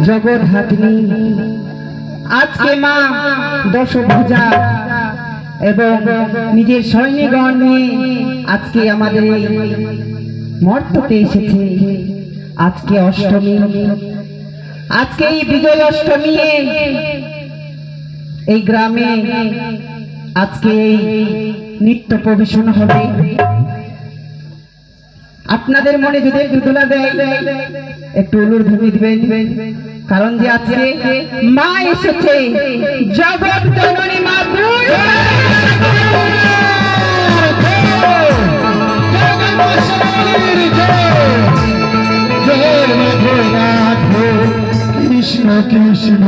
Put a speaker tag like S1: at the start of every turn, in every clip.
S1: জগৎ হাতিনী আজকে মা দশভুজা এবং নিজের সৈন্যগণ নিয়ে আজকে আমাদের এই মর্ততে এসেছে। আজকে অষ্টমী, আজকে এই বিজয় অষ্টমী এই গ্রামে আজকে এই নৃত্য পরিবেশন হবে। আপনাদের মনে যদি একটু দোলা দেয় একটু উলুধ্বনি দিবেন, কারণ যে আজকে মা এসেছে, জগৎ জননী মা দুর্গা। কৃষ্ণ কৃষ্ণ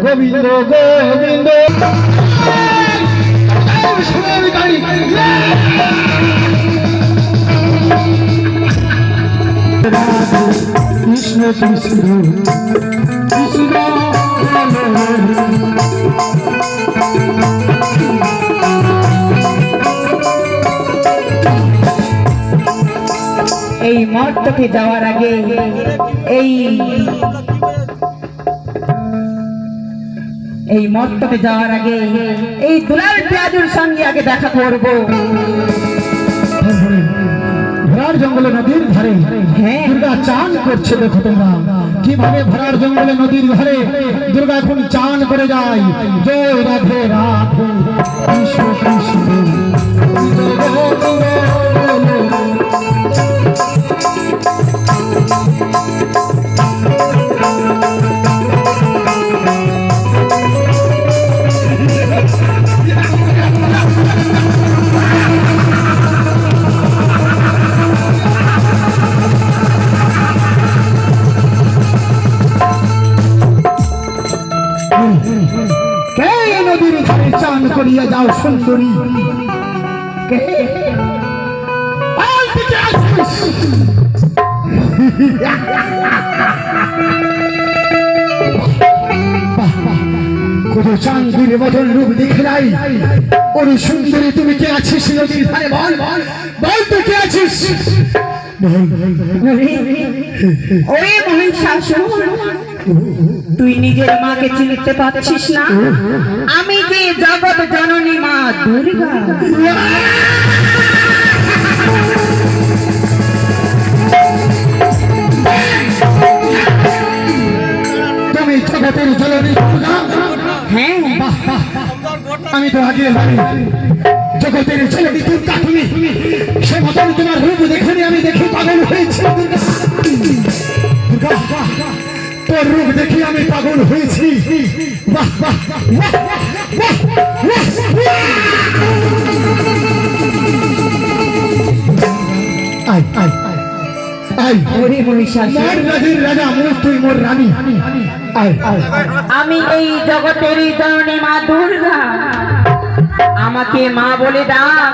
S1: গোবিন্দ গোবিন্দ কৃষ্ণ কৃষ্ণ কৃষ্ণ। এই মর্তকে যাওয়ার আগে এই মর্তকে যাওয়ার আগে এই দুলাল পেঁয়াজুর সঙ্গে আগে দেখা করব। ভরার জঙ্গলে নদীর ধারে দুর্গা চান করছে। দেখো তোমরা কিভাবে ভরার জঙ্গলে নদীর ধারে দুর্গা এখন চান করে যায়। জয় রাধে রাধে কৃষ্ণ কৃষ্ণ। নদীর ধারে চান করিয়া যাও সুন্দরী, কত চাঁদের মতন রূপ দেখে নাই। ওরে সুন্দরী তুমি কে আছিস নদীর ধারে? বল বল বল তুই কে আছিস?
S2: ওরে মহিষাসুর, তুই নিজের মাকে চিনতে পারছিস না? আমি যে জগৎ জননী মা দুর্গা।
S1: তুমি জগতের জননী দুর্গা?
S2: হ্যাঁ,
S1: আমি তো আগে জগতের জননী দুর্গা তুমি। সে মতন তোমার রূপ দেখে আমি দেখে পাগল হয়েছি। দুর্গা তোর রূপ দেখে আমি পাগল হয়েছি। বাহ বাহ বাহ বাহ আই আই আই।
S2: ওরে মহিষাসুর,
S1: মোর রাজের রাজা মোর তুই মোর রানী। I I.
S2: আমি এই জগতের জননী মা দুর্গা। আমাকে মা বলে ডাক,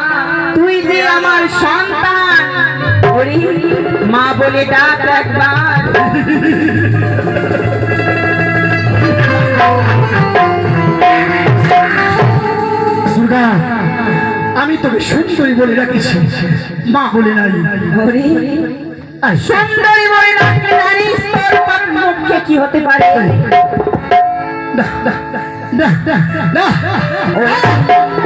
S2: তুই যে আমার সন্তান। ওরে মা বলে ডাক একবার।
S1: দুর্গা আমি তোকে সুন্দরী বলে রাখিছি, মা বলে নাই।
S2: ওরে সুন্দরী বলে ডাকলে নারী স্তর মুখে কি হতে পারে?
S1: না না না না না।